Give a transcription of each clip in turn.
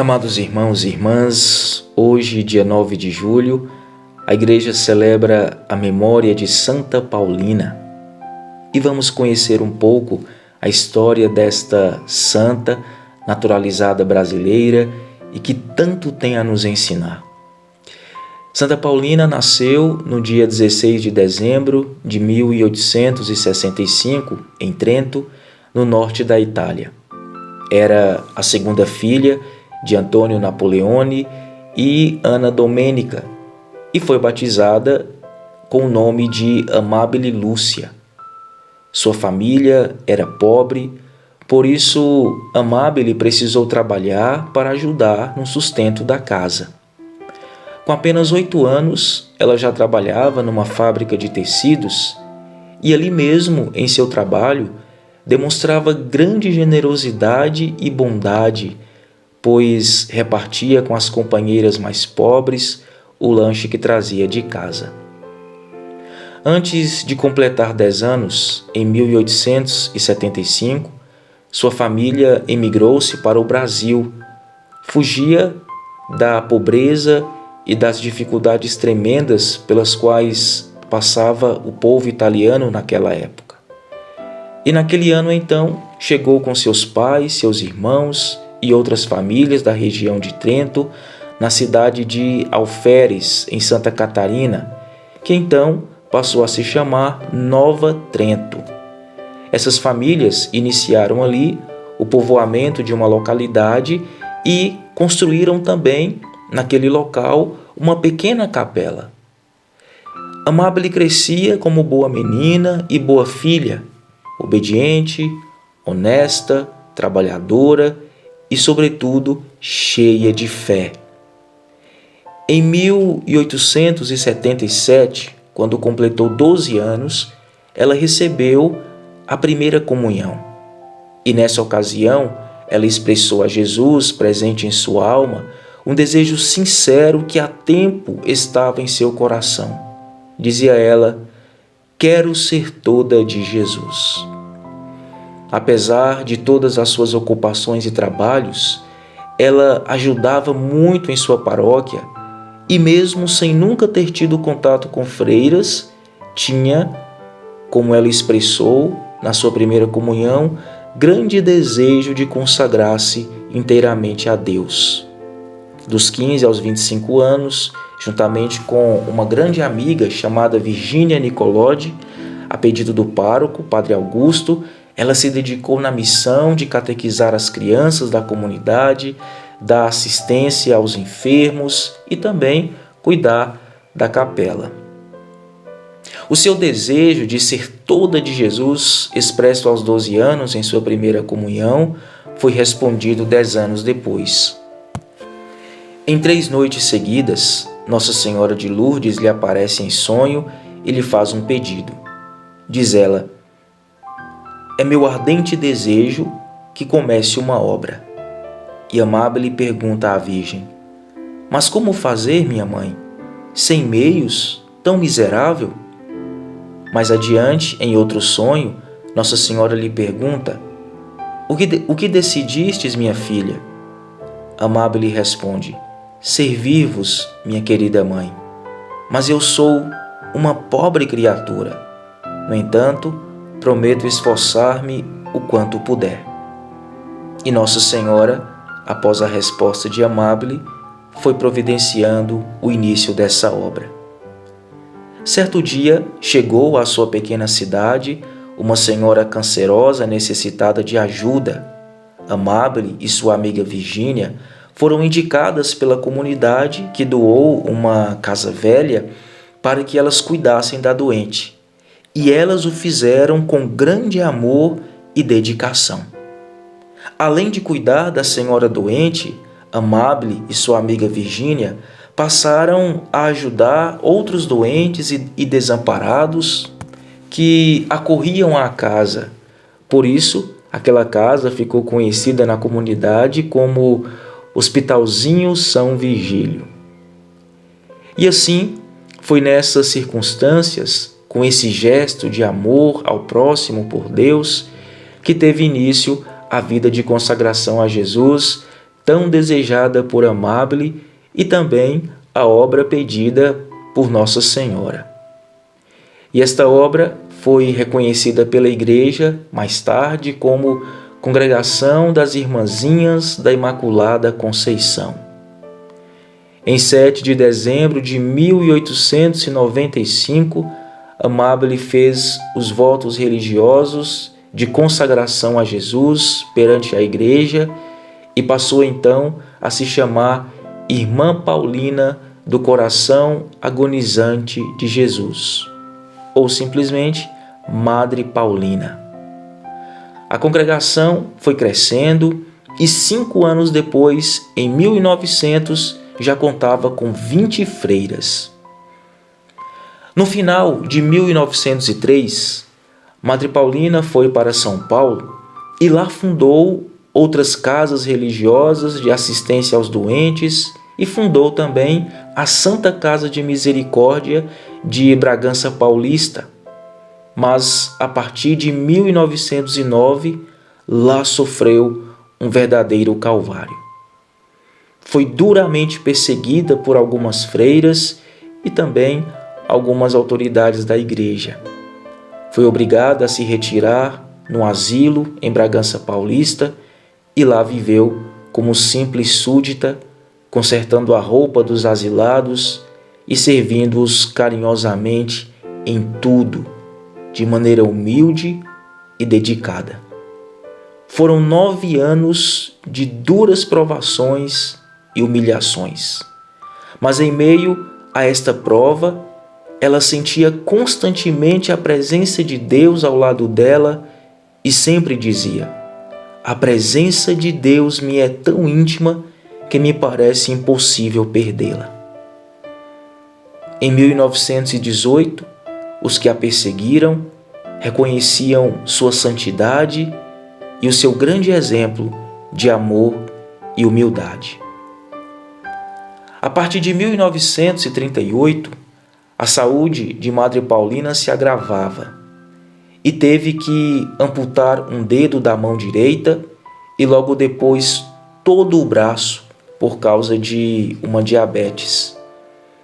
Amados irmãos e irmãs, hoje, dia 9 de julho, a Igreja celebra a memória de Santa Paulina e vamos conhecer um pouco a história desta santa naturalizada brasileira e que tanto tem a nos ensinar. Santa Paulina nasceu no dia 16 de dezembro de 1865, em Trento, no norte da Itália. Era a segunda filha de Antônio Napoleone e Ana Domenica, e foi batizada com o nome de Amabile Lúcia. Sua família era pobre, por isso Amabile precisou trabalhar para ajudar no sustento da casa. Com apenas 8 anos, ela já trabalhava numa fábrica de tecidos e ali mesmo, em seu trabalho, demonstrava grande generosidade e bondade, pois repartia com as companheiras mais pobres o lanche que trazia de casa. Antes de completar 10 anos, em 1875, sua família emigrou-se para o Brasil. Fugia da pobreza e das dificuldades tremendas pelas quais passava o povo italiano naquela época. E naquele ano, então, chegou com seus pais, seus irmãos e outras famílias da região de Trento, na cidade de Alferes, em Santa Catarina, que então passou a se chamar Nova Trento. Essas famílias iniciaram ali o povoamento de uma localidade e construíram também, naquele local, uma pequena capela. Amabile crescia como boa menina e boa filha, obediente, honesta, trabalhadora e, sobretudo, cheia de fé. Em 1877, quando completou 12 anos, ela recebeu a primeira comunhão. E nessa ocasião, ela expressou a Jesus, presente em sua alma, um desejo sincero que há tempo estava em seu coração. Dizia ela: "Quero ser toda de Jesus." Apesar de todas as suas ocupações e trabalhos, ela ajudava muito em sua paróquia e, mesmo sem nunca ter tido contato com freiras, tinha, como ela expressou na sua primeira comunhão, grande desejo de consagrar-se inteiramente a Deus. Dos 15 aos 25 anos, juntamente com uma grande amiga chamada Virgínia Nicolodi, a pedido do pároco, Padre Augusto, ela se dedicou na missão de catequizar as crianças da comunidade, dar assistência aos enfermos e também cuidar da capela. O seu desejo de ser toda de Jesus, expresso aos 12 anos em sua primeira comunhão, foi respondido 10 anos depois. Em 3 noites seguidas, Nossa Senhora de Lourdes lhe aparece em sonho e lhe faz um pedido. Diz ela: "É meu ardente desejo que comece uma obra." E Amabile pergunta à Virgem: "Mas como fazer, minha mãe? Sem meios, tão miserável?" Mais adiante, em outro sonho, Nossa Senhora lhe pergunta: O que decidistes, minha filha?" Amabile responde: "Servir-vos, minha querida mãe, mas eu sou uma pobre criatura. No entanto, prometo esforçar-me o quanto puder." E Nossa Senhora, após a resposta de Amabile, foi providenciando o início dessa obra. Certo dia, chegou à sua pequena cidade uma senhora cancerosa necessitada de ajuda. Amabile e sua amiga Virgínia foram indicadas pela comunidade, que doou uma casa velha para que elas cuidassem da doente. E elas o fizeram com grande amor e dedicação. Além de cuidar da senhora doente, Amabile e sua amiga Virgínia passaram a ajudar outros doentes e desamparados que acorriam à casa. Por isso, aquela casa ficou conhecida na comunidade como Hospitalzinho São Virgílio. E assim, foi nessas circunstâncias, com esse gesto de amor ao próximo por Deus, que teve início a vida de consagração a Jesus, tão desejada por Amabile e também a obra pedida por Nossa Senhora. E esta obra foi reconhecida pela Igreja mais tarde como Congregação das Irmãzinhas da Imaculada Conceição. Em 7 de dezembro de 1895, Amabile fez os votos religiosos de consagração a Jesus perante a Igreja e passou então a se chamar Irmã Paulina do Coração Agonizante de Jesus, ou simplesmente Madre Paulina. A congregação foi crescendo e 5 anos depois, em 1900, já contava com 20 freiras. No final de 1903, Madre Paulina foi para São Paulo e lá fundou outras casas religiosas de assistência aos doentes e fundou também a Santa Casa de Misericórdia de Bragança Paulista. Mas, a partir de 1909, lá sofreu um verdadeiro calvário. Foi duramente perseguida por algumas freiras e também algumas autoridades da Igreja. Foi obrigada a se retirar num asilo em Bragança Paulista e lá viveu como simples súdita, consertando a roupa dos asilados e servindo-os carinhosamente em tudo, de maneira humilde e dedicada. Foram 9 anos de duras provações e humilhações. Mas em meio a esta prova, ela sentia constantemente a presença de Deus ao lado dela e sempre dizia: "A presença de Deus me é tão íntima que me parece impossível perdê-la." Em 1918, os que a perseguiram reconheciam sua santidade e o seu grande exemplo de amor e humildade. A partir de 1938, a saúde de Madre Paulina se agravava e teve que amputar um dedo da mão direita e logo depois todo o braço por causa de uma diabetes.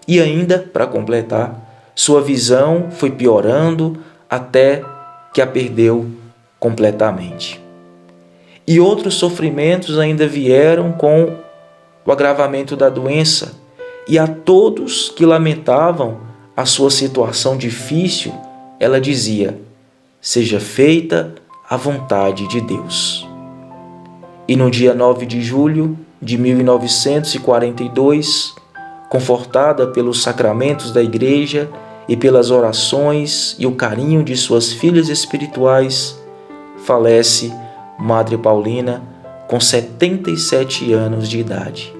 E ainda, para completar, sua visão foi piorando até que a perdeu completamente. E outros sofrimentos ainda vieram com o agravamento da doença, e a todos que lamentavam a sua situação difícil, ela dizia: "Seja feita a vontade de Deus." E no dia 9 de julho de 1942, confortada pelos sacramentos da Igreja e pelas orações e o carinho de suas filhas espirituais, falece Madre Paulina com 77 anos de idade.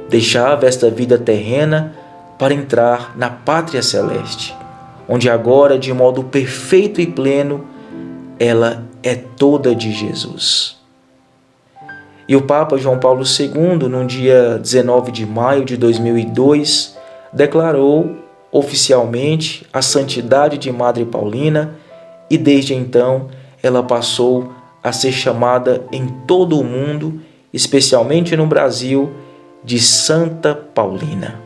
Deixava esta vida terrena para entrar na Pátria Celeste, onde agora, de modo perfeito e pleno, ela é toda de Jesus. E o Papa João Paulo II, no dia 19 de maio de 2002, declarou oficialmente a santidade de Madre Paulina e desde então ela passou a ser chamada em todo o mundo, especialmente no Brasil, de Santa Paulina.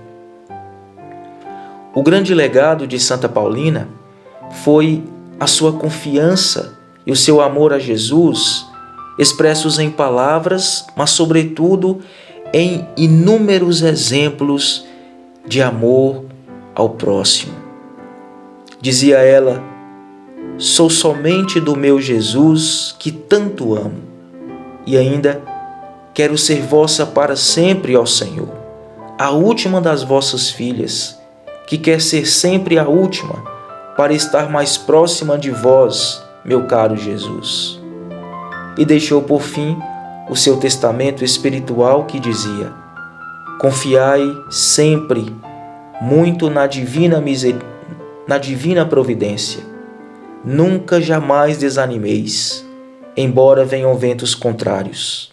O grande legado de Santa Paulina foi a sua confiança e o seu amor a Jesus, expressos em palavras, mas sobretudo em inúmeros exemplos de amor ao próximo. Dizia ela: "Sou somente do meu Jesus que tanto amo, e ainda quero ser vossa para sempre, ó Senhor, a última das vossas filhas, que quer ser sempre a última, para estar mais próxima de vós, meu caro Jesus." E deixou por fim o seu testamento espiritual que dizia: "Confiai sempre muito na divina providência. Nunca jamais desanimeis, embora venham ventos contrários.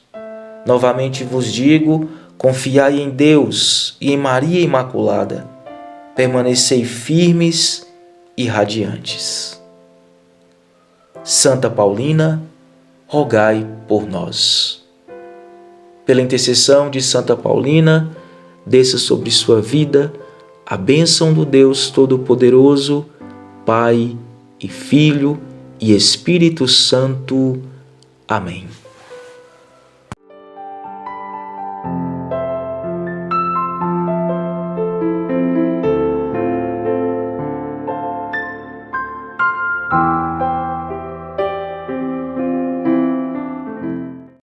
Novamente vos digo, confiai em Deus e em Maria Imaculada. Permanecei firmes e radiantes. Santa Paulina, rogai por nós." Pela intercessão de Santa Paulina, desça sobre sua vida a bênção do Deus Todo-Poderoso, Pai e Filho e Espírito Santo. Amém.